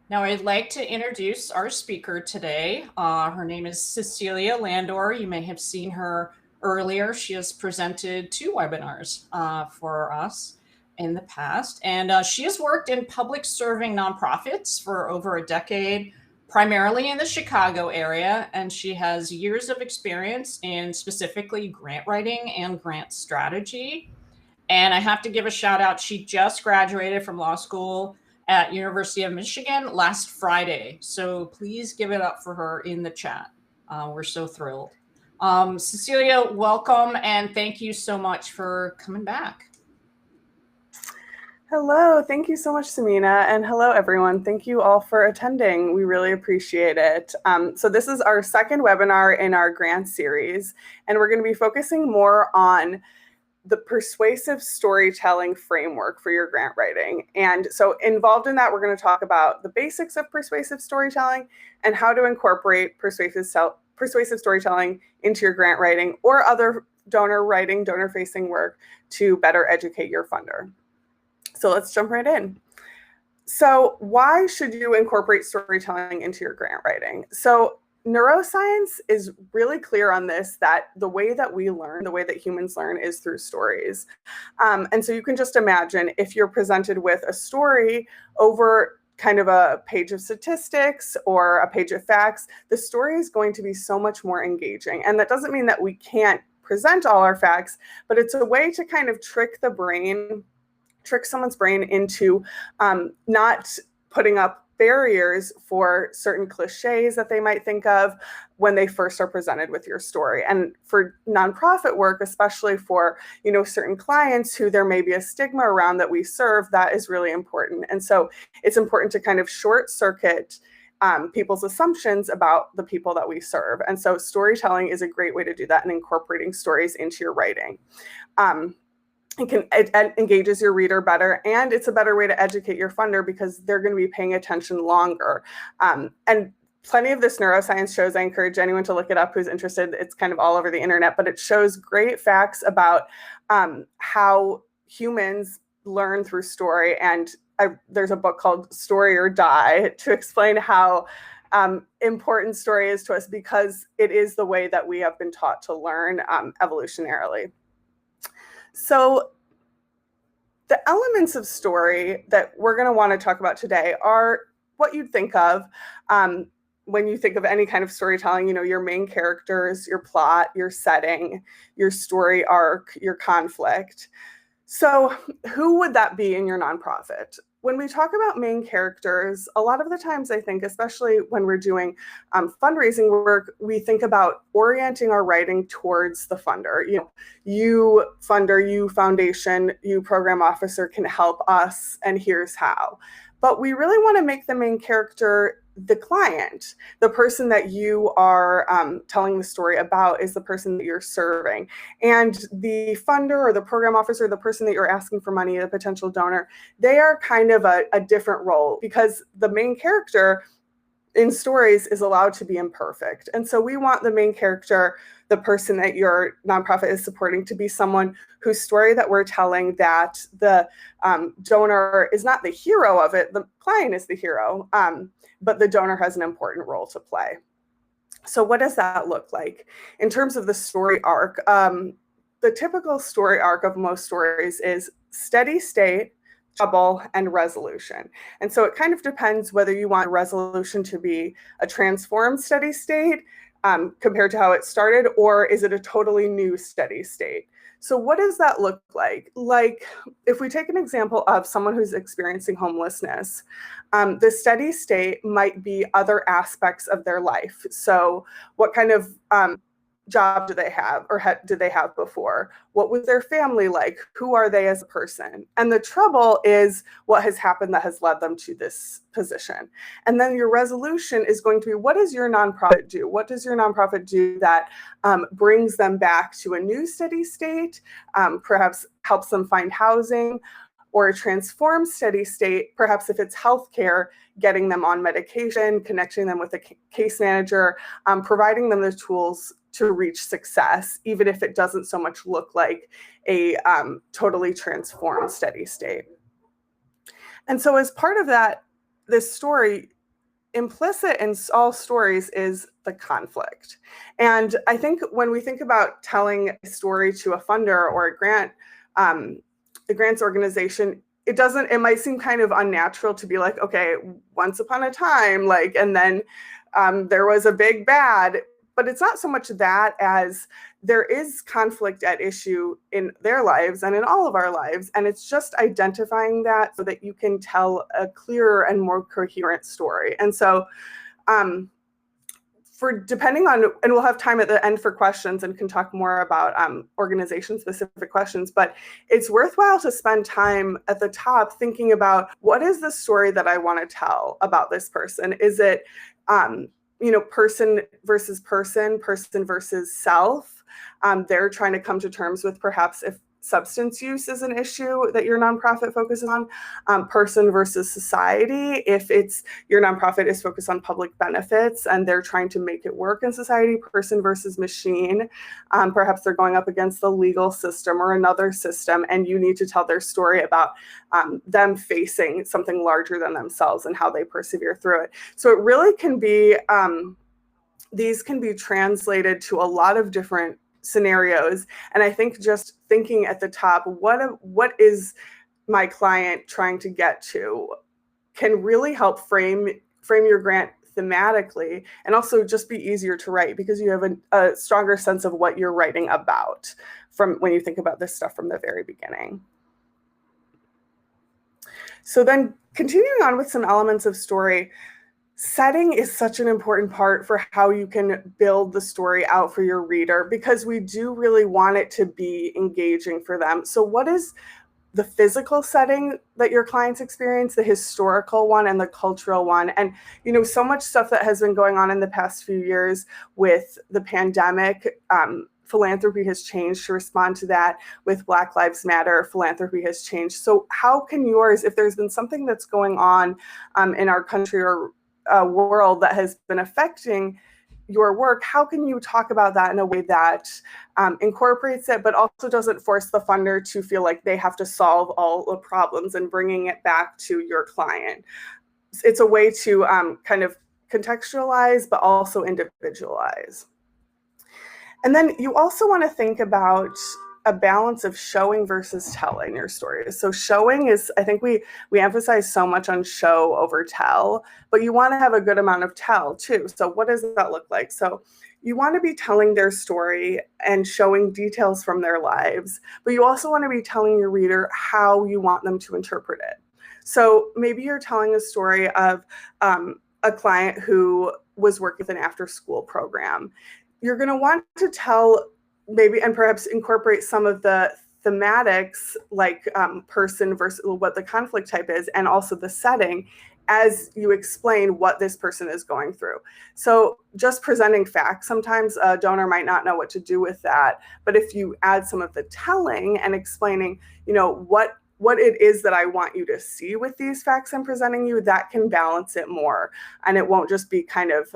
Now, I'd like to introduce our speaker today. Her name is Cecilia Landor. You may have seen her earlier. She has presented 2 webinars for us in the past, and she has worked in public serving nonprofits for over a decade, primarily in the Chicago area, and she has years of experience in specifically grant writing and grant strategy. And I have to give a shout out. She just graduated from law school at University of Michigan last Friday. So please give it up for her in the chat. We're so thrilled. Cecilia, welcome, and thank you so much for coming back. Hello, thank you so much, Samina, and hello, everyone. Thank you all for attending. We really appreciate it. So this is our second webinar in our grant series, and we're going to be focusing more on the persuasive storytelling framework for your grant writing. And so involved in that, we're going to talk about the basics of persuasive storytelling and how to incorporate persuasive storytelling into your grant writing or other donor-facing work to better educate your funder. So let's jump right in. So why should you incorporate storytelling into your grant writing? So neuroscience is really clear on this, that the way that we learn, the way that humans learn is through stories. And so you can just imagine if you're presented with a story over kind of a page of statistics or a page of facts, the story is going to be so much more engaging. And that doesn't mean that we can't present all our facts, but it's a way to kind of trick someone's brain into not putting up barriers for certain cliches that they might think of when they first are presented with your story. And for nonprofit work, especially for, certain clients who there may be a stigma around that we serve, that is really important. And so it's important to kind of short circuit people's assumptions about the people that we serve. And so storytelling is a great way to do that, and incorporating stories into your writing. It engages your reader better, and it's a better way to educate your funder because they're going to be paying attention longer. And plenty of this neuroscience shows, I encourage anyone to look it up who's interested. It's kind of all over the internet, but it shows great facts about how humans learn through story. And there's a book called Story or Die to explain how important story is to us, because it is the way that we have been taught to learn evolutionarily. So the elements of story that we're going to want to talk about today are what you'd think of when you think of any kind of storytelling, your main characters, your plot, your setting, your story arc, your conflict. So who would that be in your nonprofit? When we talk about main characters, a lot of the times I think, especially when we're doing fundraising work, we think about orienting our writing towards the funder. You funder, you foundation, you program officer can help us, and here's how. But we really want to make the main character the client. The person that you are telling the story about is the person that you're serving. And the funder or the program officer, the person that you're asking for money, the potential donor, they are kind of a different role, because the main character in stories is allowed to be imperfect. And so we want the main character, the person that your nonprofit is supporting, to be someone whose story that we're telling, that the donor is not the hero of it, the client is the hero, but the donor has an important role to play. So what does that look like? In terms of the story arc, the typical story arc of most stories is steady state, trouble, and resolution. And so it kind of depends whether you want resolution to be a transformed steady state compared to how it started, or is it a totally new steady state? So what does that look like? Like, if we take an example of someone who's experiencing homelessness, the steady state might be other aspects of their life. So what kind of job do they have, or did they have before? What was their family like? Who are they as a person? And the trouble is what has happened that has led them to this position. And then your resolution is going to be, what does your nonprofit do? What does your nonprofit do that brings them back to a new steady state, perhaps helps them find housing, or a transformed steady state, perhaps if it's healthcare, getting them on medication, connecting them with a case manager, providing them the tools to reach success, even if it doesn't so much look like a totally transformed steady state. And so as part of that, this story, implicit in all stories is the conflict. And I think when we think about telling a story to a funder or a grants organization, it might seem kind of unnatural to be like, okay, once upon a time, like, and then there was a big bad, but it's not so much that as there is conflict at issue in their lives and in all of our lives. And it's just identifying that so that you can tell a clearer and more coherent story. And so depending on, and we'll have time at the end for questions and can talk more about organization specific questions, but it's worthwhile to spend time at the top thinking about what is the story that I want to tell about this person? Is it, person versus person, person versus self? They're trying to come to terms with perhaps if substance use is an issue that your nonprofit focuses on, person versus society. If it's your nonprofit is focused on public benefits and they're trying to make it work in society, person versus machine. Perhaps they're going up against the legal system or another system, and you need to tell their story about them facing something larger than themselves and how they persevere through it. So it really can be, these can be translated to a lot of different scenarios. And I think just thinking at the top, what is my client trying to get to, can really help frame your grant thematically, and also just be easier to write because you have a stronger sense of what you're writing about from when you think about this stuff from the very beginning. So then continuing on with some elements of story, setting is such an important part for how you can build the story out for your reader, because we do really want it to be engaging for them. So what is the physical setting that your clients experience, the historical one and the cultural one? And, so much stuff that has been going on in the past few years with the pandemic, philanthropy has changed to respond to that. With Black Lives Matter, philanthropy has changed. So how can yours, if there's been something that's going on in our country or world that has been affecting your work, how can you talk about that in a way that incorporates it, but also doesn't force the funder to feel like they have to solve all the problems and bringing it back to your client? It's a way to kind of contextualize, but also individualize. And then you also want to think about a balance of showing versus telling your stories. So showing is, I think we emphasize so much on show over tell, but you want to have a good amount of tell too. So what does that look like? So you want to be telling their story and showing details from their lives, but you also want to be telling your reader how you want them to interpret it. So maybe you're telling a story of a client who was working with an after-school program. You're going to want to tell maybe, and perhaps incorporate some of the thematics, like person versus what the conflict type is, and also the setting as you explain what this person is going through. So just presenting facts, sometimes a donor might not know what to do with that. But if you add some of the telling and explaining, what it is that I want you to see with these facts I'm presenting you, that can balance it more. And it won't just be kind of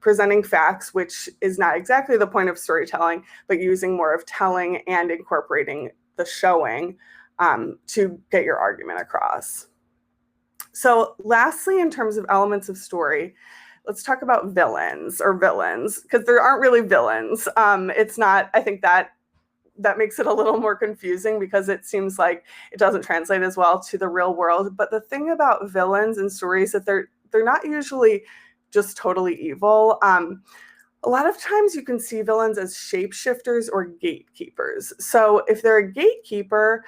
presenting facts, which is not exactly the point of storytelling, but using more of telling and incorporating the showing to get your argument across. So lastly, in terms of elements of story, let's talk about villains, because there aren't really villains. It's not, I think that makes it a little more confusing because it seems like it doesn't translate as well to the real world. But the thing about villains in stories is that they're not usually just totally evil. A lot of times you can see villains as shapeshifters or gatekeepers. So if they're a gatekeeper,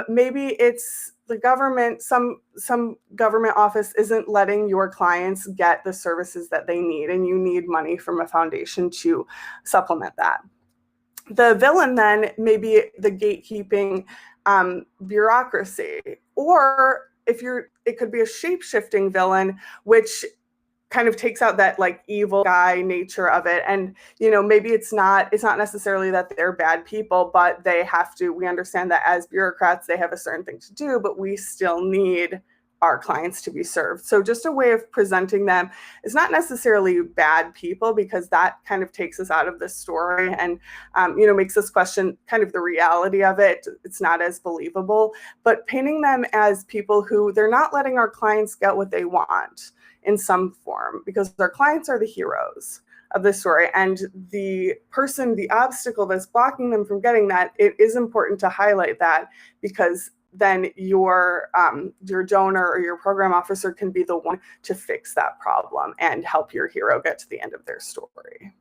maybe it's the government, some government office isn't letting your clients get the services that they need, and you need money from a foundation to supplement that. The villain then may be the gatekeeping bureaucracy, or it could be a shape-shifting villain, which kind of takes out that like evil guy nature of it. And, maybe it's not necessarily that they're bad people, but we understand that as bureaucrats, they have a certain thing to do, but we still need our clients to be served. So just a way of presenting them is not necessarily bad people, because that kind of takes us out of the story and, makes us question kind of the reality of it. It's not as believable, but painting them as people who they're not letting our clients get what they want in some form, because our clients are the heroes of the story, and the obstacle that's blocking them from getting that, it is important to highlight that, because then your donor or your program officer can be the one to fix that problem and help your hero get to the end of their story.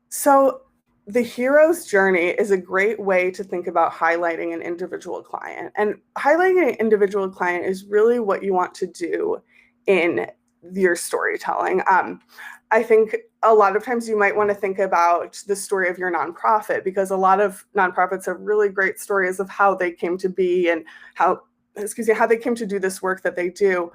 So the hero's journey is a great way to think about highlighting an individual client. And highlighting an individual client is really what you want to do in your storytelling. I think a lot of times you might want to think about the story of your nonprofit, because a lot of nonprofits have really great stories of how they came to be and how they came to do this work that they do.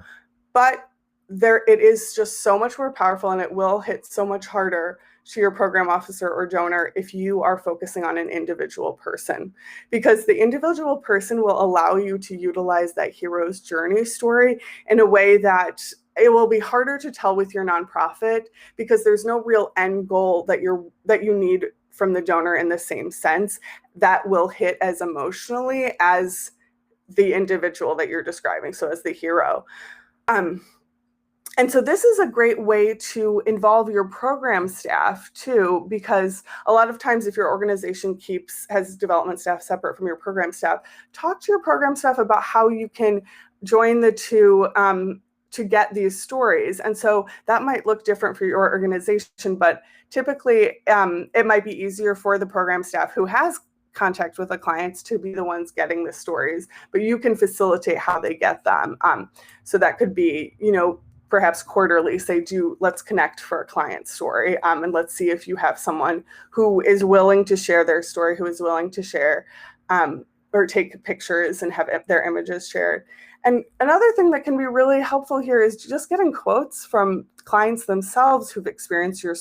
But it is just so much more powerful, and it will hit so much harder to your program officer or donor if you are focusing on an individual person, because the individual person will allow you to utilize that hero's journey story in a way that it will be harder to tell with your nonprofit, because there's no real end goal that you need from the donor in the same sense that will hit as emotionally as the individual that you're describing, so as the hero. And so this is a great way to involve your program staff too, because a lot of times if your organization has development staff separate from your program staff, talk to your program staff about how you can join the two to get these stories. And so that might look different for your organization, but typically it might be easier for the program staff who has contact with the clients to be the ones getting the stories, but you can facilitate how they get them. So that could be, perhaps quarterly, let's connect for a client story, and let's see if you have someone who is willing to share their story, who is willing to share or take pictures and have their images shared. And another thing that can be really helpful here is just getting quotes from clients themselves who've experienced your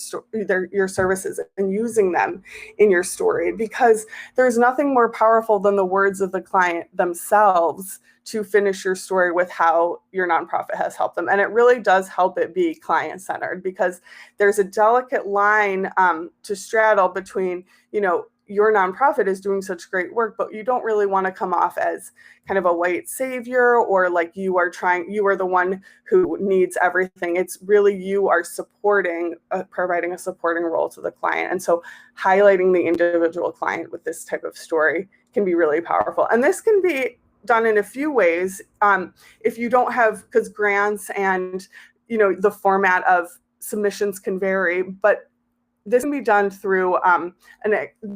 services and using them in your story, because there's nothing more powerful than the words of the client themselves to finish your story with how your nonprofit has helped them. And it really does help it be client-centered, because there's a delicate line to straddle between, your nonprofit is doing such great work, but you don't really want to come off as kind of a white savior, or like you are the one who needs everything. It's really, you are providing a supporting role to the client. And so highlighting the individual client with this type of story can be really powerful. And this can be done in a few ways. If you don't have, because grants and, the format of submissions can vary, but this can be done through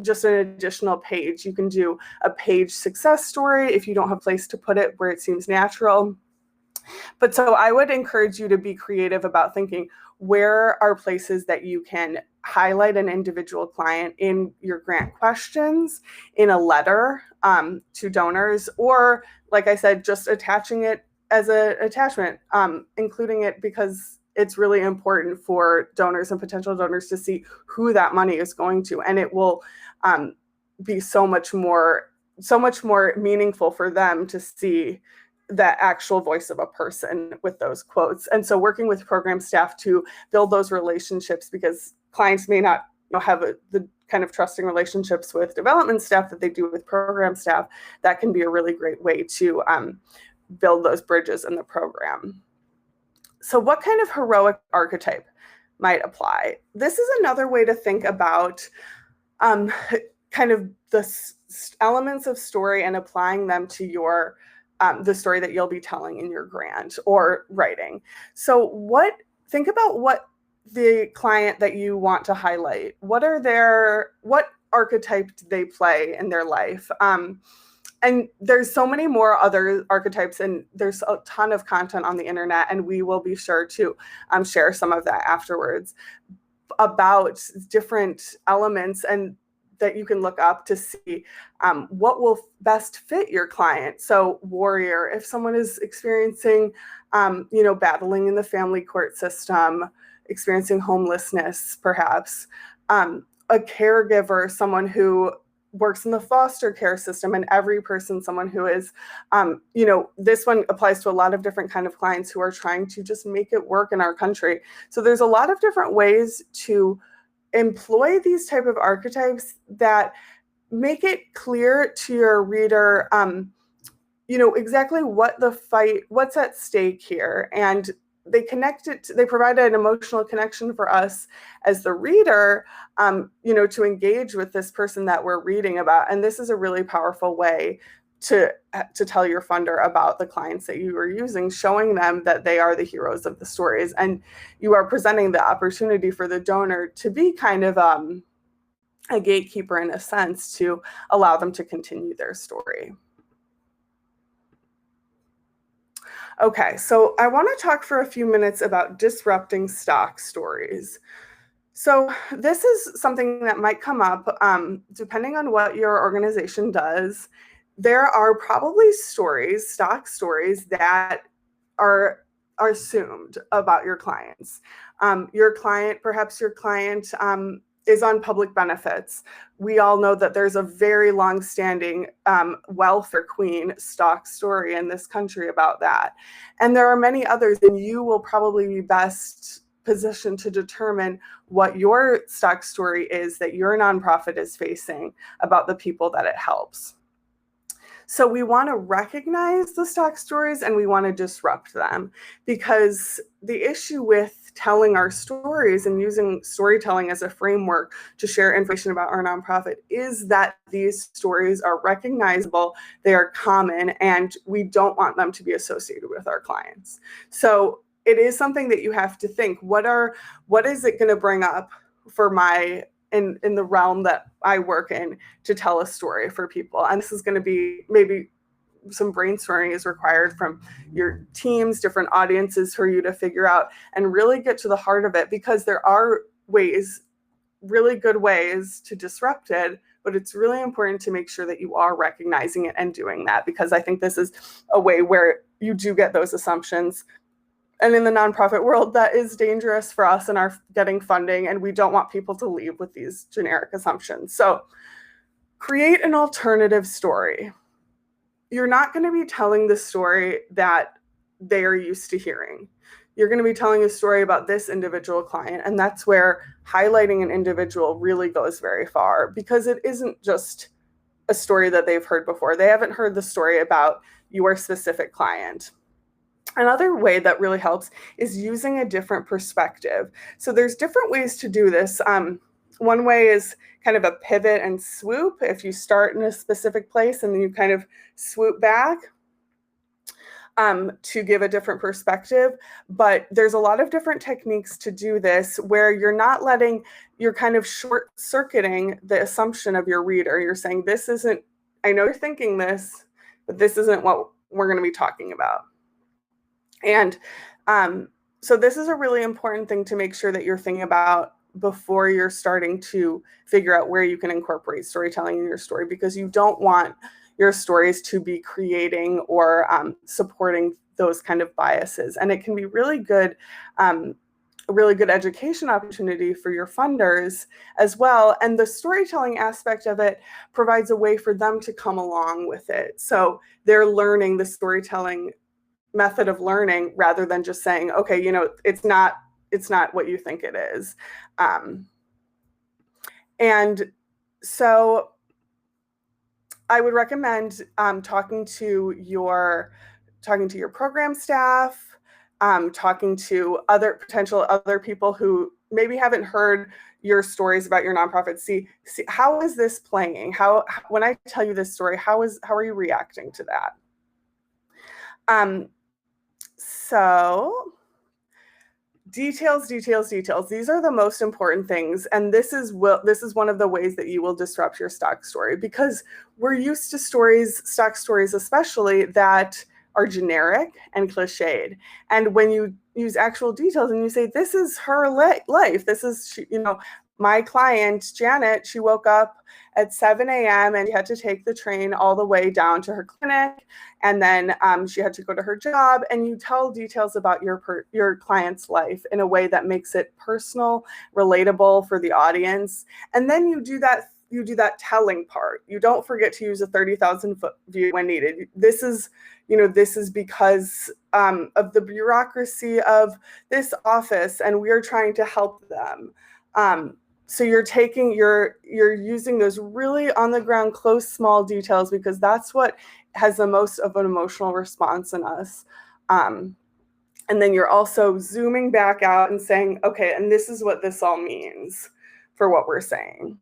just an additional page. You can do a page success story if you don't have a place to put it where it seems natural. But so I would encourage you to be creative about thinking, where are places that you can highlight an individual client in your grant questions, in a letter to donors, or like I said, just attaching it as an attachment, including it because it's really important for donors and potential donors to see who that money is going to. And it will be so much more meaningful for them to see the actual voice of a person with those quotes. And so working with program staff to build those relationships, because clients may not have the kind of trusting relationships with development staff that they do with program staff, that can be a really great way to build those bridges in the program. So what kind of heroic archetype might apply? This is another way to think about kind of the elements of story and applying them to your the story that you'll be telling in your grant or writing. So think about what the client that you want to highlight, what archetype do they play in their life? And there's so many more other archetypes, and there's a ton of content on the internet, and we will be sure to share some of that afterwards about different elements and that you can look up to see what will best fit your client. So warrior, if someone is experiencing, battling in the family court system, experiencing homelessness, perhaps, a caregiver, someone who works in the foster care system, and every person, someone who is, this one applies to a lot of different kind of clients who are trying to just make it work in our country. So there's a lot of different ways to employ these type of archetypes that make it clear to your reader, exactly what's at stake here. And they provide an emotional connection for us as the reader, to engage with this person that we're reading about. And this is a really powerful way to tell your funder about the clients that you are using, showing them that they are the heroes of the stories. And you are presenting the opportunity for the donor to be kind of a gatekeeper in a sense, to allow them to continue their story. Okay, so I want to talk for a few minutes about disrupting stock stories. So this is something that might come up depending on what your organization does. There are probably stock stories that are assumed about your clients. Perhaps your client is on public benefits. We all know that there's a very long-standing welfare queen stock story in this country about that. And there are many others, and you will probably be best positioned to determine what your stock story is that your nonprofit is facing about the people that it helps. So we want to recognize the stock stories and we want to disrupt them, because the issue with telling our stories and using storytelling as a framework to share information about our nonprofit is that these stories are recognizable, they are common, and we don't want them to be associated with our clients. So it is something that you have to think, what is it going to bring up for in the realm that I work in to tell a story for people? And this is going to be maybe some brainstorming is required from your teams, different audiences for you to figure out and really get to the heart of it, because there are really good ways to disrupt it, but it's really important to make sure that you are recognizing it and doing that, because I think this is a way where you do get those assumptions. And in the nonprofit world, that is dangerous for us and our getting funding, and we don't want people to leave with these generic assumptions. So create an alternative story. You're not going to be telling the story that they are used to hearing. You're going to be telling a story about this individual client, and that's where highlighting an individual really goes very far, because it isn't just a story that they've heard before. They haven't heard the story about your specific client. Another way that really helps is using a different perspective. So there's different ways to do this. One way is kind of a pivot and swoop. If you start in a specific place and then you kind of swoop back to give a different perspective. But there's a lot of different techniques to do this where you're kind of short-circuiting the assumption of your reader. You're saying, I know you're thinking this, but this isn't what we're going to be talking about. And so this is a really important thing to make sure that you're thinking about before you're starting to figure out where you can incorporate storytelling in your story, because you don't want your stories to be creating or supporting those kind of biases. And it can be really good education opportunity for your funders as well. And the storytelling aspect of it provides a way for them to come along with it. So they're learning the storytelling method of learning rather than just saying, okay, it's not what you think it is. And so I would recommend talking to your program staff, talking to other people who maybe haven't heard your stories about your nonprofit. See how is this playing? When I tell you this story, how are you reacting to that? So details. These are the most important things. And this is one of the ways that you will disrupt your stock story, because we're used to stock stories especially, that are generic and cliched. And when you use actual details and you say, this is her life, this is, my client, Janet, she woke up at 7 a.m. and she had to take the train all the way down to her clinic. And then she had to go to her job. And you tell details about your client's life in a way that makes it personal, relatable for the audience. And then you do that you do that telling part. You don't forget to use a 30,000 foot view when needed. This is because of the bureaucracy of this office, and we're trying to help them. So you're using those really on the ground, close, small details, because that's what has the most of an emotional response in us. And then you're also zooming back out and saying, okay, and this is what this all means for what we're saying.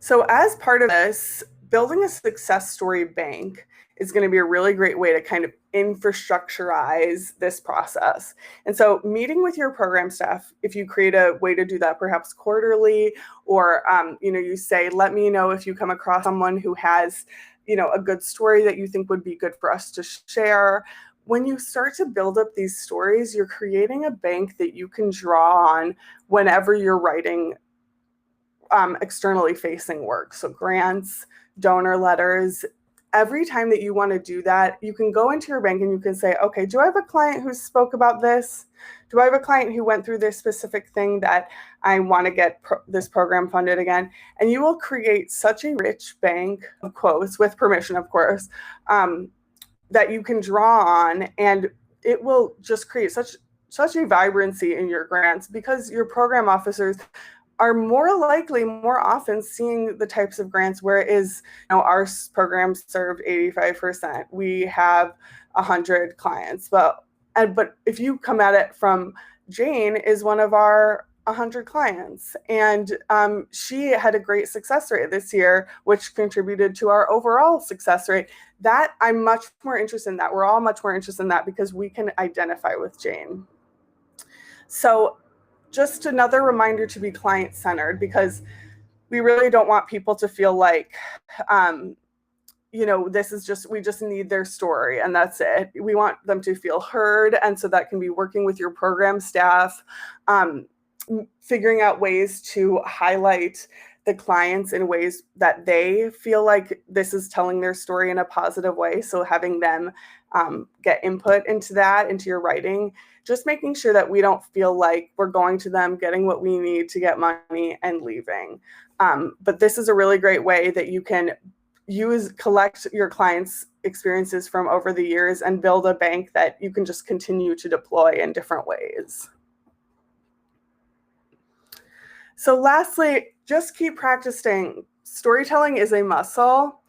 So as part of this, building a success story bank is going to be a really great way to kind of infrastructurize this process. And so meeting with your program staff, if you create a way to do that perhaps quarterly, or you say, let me know if you come across someone who has a good story that you think would be good for us to share. When you start to build up these stories, you're creating a bank that you can draw on whenever you're writing externally facing work. So grants, donor letters. Every time that you want to do that, you can go into your bank and you can say, okay, do I have a client who spoke about this? Do I have a client who went through this specific thing that I want to get this program funded again? And you will create such a rich bank of quotes, with permission, of course, that you can draw on, and it will just create such a vibrancy in your grants, because your program officers are more often seeing the types of grants where it is, our programs served 85%. We have 100 clients, but if you come at it from Jane is one of our 100 clients, and she had a great success rate this year, which contributed to our overall success rate. That I'm much more interested in that. We're all much more interested in that because we can identify with Jane. So just another reminder to be client-centered, because we really don't want people to feel like, this is we just need their story and that's it. We want them to feel heard. And so that can be working with your program staff, figuring out ways to highlight the clients in ways that they feel like this is telling their story in a positive way. So having them get input into that, into your writing, just making sure that we don't feel like we're going to them, getting what we need to get money and leaving. But this is a really great way that you can collect your clients' experiences from over the years and build a bank that you can just continue to deploy in different ways. So lastly, just keep practicing. Storytelling is a muscle,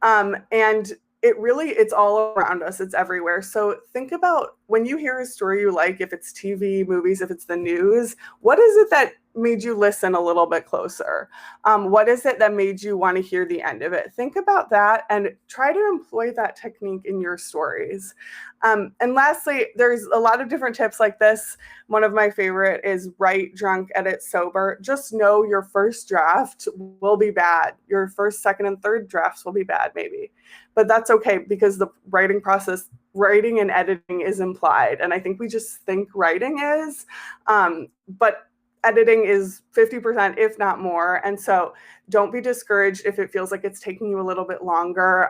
and it's all around us. It's everywhere. So think about when you hear a story you like, if it's TV, movies, if it's the news, what is it that made you listen a little bit closer? What is it that made you want to hear the end of it? Think about that and try to employ that technique in your stories. And lastly, there's a lot of different tips like this. One of my favorite is write drunk, edit sober. Just know your first draft will be bad. Your first, second, and third drafts will be bad, maybe. But that's okay, because the writing process, writing and editing is implied. And I think we just think writing is, but editing is 50%, if not more. And so don't be discouraged if it feels like it's taking you a little bit longer.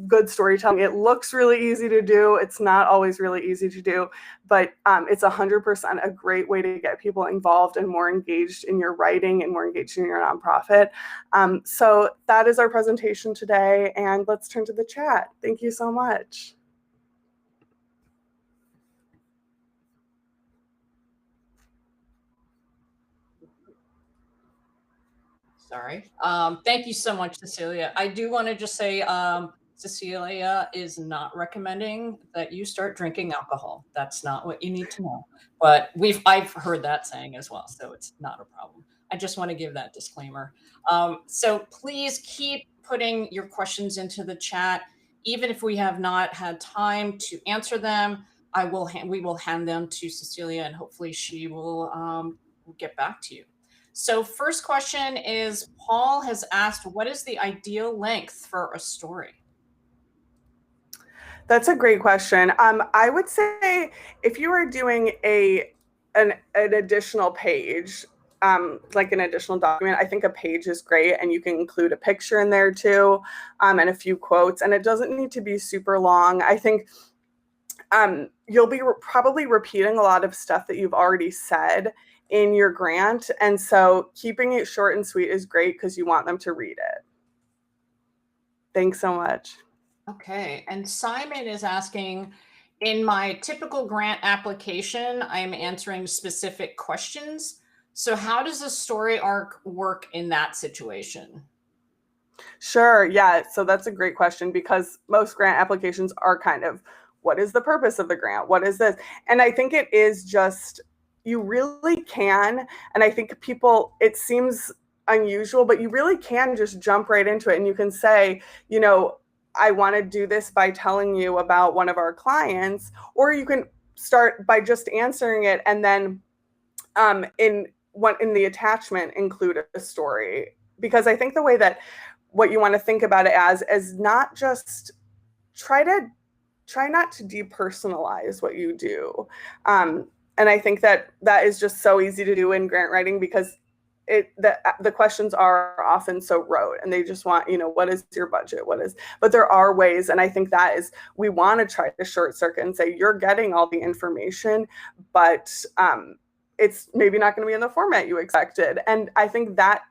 Good storytelling, it looks really easy to do. It's not always really easy to do, but it's 100% a great way to get people involved and more engaged in your writing and more engaged in your nonprofit. So that is our presentation today, and let's turn to the chat. Thank you so much. Sorry. Thank you so much, Cecilia. I do want to just say, Cecilia is not recommending that you start drinking alcohol. That's not what you need to know. But I've heard that saying as well, so it's not a problem. I just want to give that disclaimer. So please keep putting your questions into the chat, even if we have not had time to answer them. We will hand them to Cecilia, and hopefully she will get back to you. So first question is, Paul has asked, what is the ideal length for a story? That's a great question. I would say if you are doing an additional page, like an additional document, I think a page is great, and you can include a picture in there too, and a few quotes, and it doesn't need to be super long. I think you'll be probably repeating a lot of stuff that you've already said in your grant. And so keeping it short and sweet is great because you want them to read it. Thanks so much. Okay, and Simon is asking, in my typical grant application, I'm answering specific questions. So how does a story arc work in that situation? Sure. Yeah. So that's a great question because most grant applications are kind of, what is the purpose of the grant? What is this? And I think it is just, you really can. And I think people, it seems unusual, but you really can just jump right into it. And you can say, I want to do this by telling you about one of our clients, or you can start by just answering it and then in the attachment include a story, because I think the way that what you want to think about it as is not just try not to depersonalize what you do. And I think that is just so easy to do in grant writing because the questions are often so rote and they just want, what is your budget? But there are ways. And I think that is, we want to try to short circuit and say, you're getting all the information, but it's maybe not going to be in the format you expected. And I think that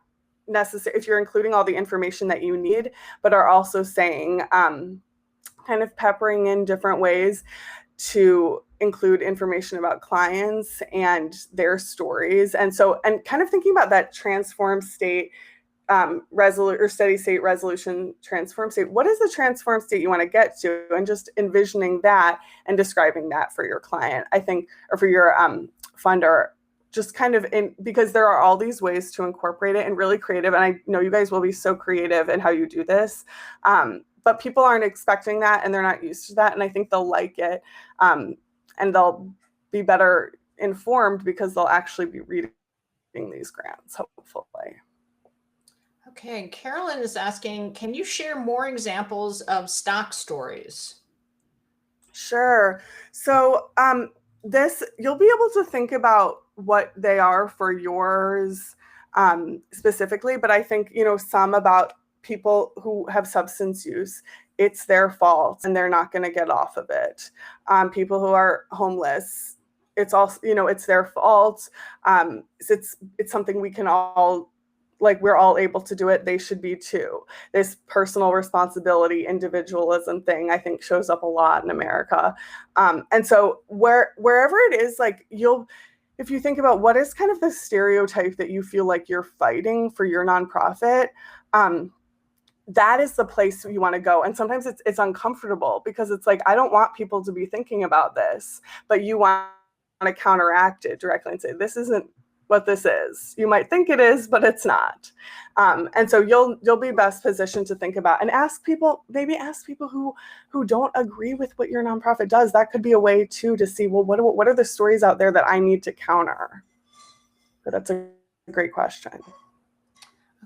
necessary, if you're including all the information that you need, but are also saying, kind of peppering in different ways to include information about clients and their stories. And kind of thinking about that transform state, or steady state resolution, transform state. What is the transform state you want to get to? And just envisioning that and describing that for your client, I think, or for your funder, just kind of because there are all these ways to incorporate it and really creative. And I know you guys will be so creative in how you do this. But people aren't expecting that and they're not used to that. And I think they'll like it. And they'll be better informed because they'll actually be reading these grants, hopefully. Okay, Carolyn is asking, can you share more examples of stock stories? Sure. So you'll be able to think about what they are for yours specifically, but I think, some about people who have substance use, it's their fault and they're not going to get off of it. People who are homeless, it's also, it's their fault. It's something we can all, we're all able to do it. They should be too. This personal responsibility, individualism thing, I think shows up a lot in America. And so wherever it is, if you think about what is kind of the stereotype that you feel like you're fighting for your nonprofit, that is the place you want to go. And sometimes it's uncomfortable because it's I don't want people to be thinking about this, but you want to counteract it directly and say, this isn't what this is. You might think it is, but it's not. And so you'll be best positioned to think about and ask people who don't agree with what your nonprofit does. That could be a way too to see, well, what are the stories out there that I need to counter? But that's a great question.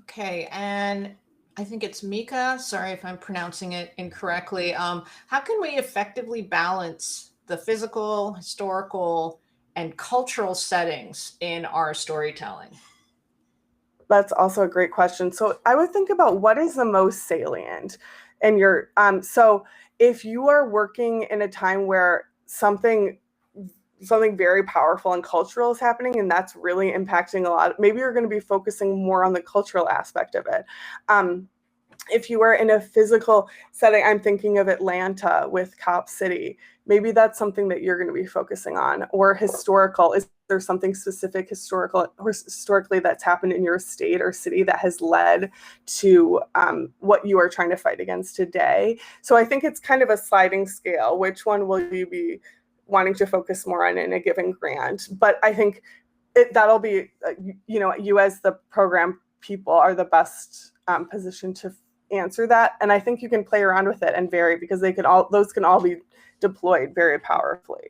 Okay, and I think it's Mika. Sorry if I'm pronouncing it incorrectly. How can we effectively balance the physical, historical, and cultural settings in our storytelling? That's also a great question. So I would think about what is the most salient in your, so if you are working in a time where something very powerful and cultural is happening, and that's really impacting a lot, maybe you're going to be focusing more on the cultural aspect of it. If you are in a physical setting, I'm thinking of Atlanta with Cop City. Maybe that's something that you're going to be focusing on. Or historical. Is there something specific historically that's happened in your state or city that has led to what you are trying to fight against today? So I think it's kind of a sliding scale. Which one will you be wanting to focus more on in a given grant? But I think that'll be, you as the program people are the best position to answer that. And I think you can play around with it and vary because those can all be deployed very powerfully.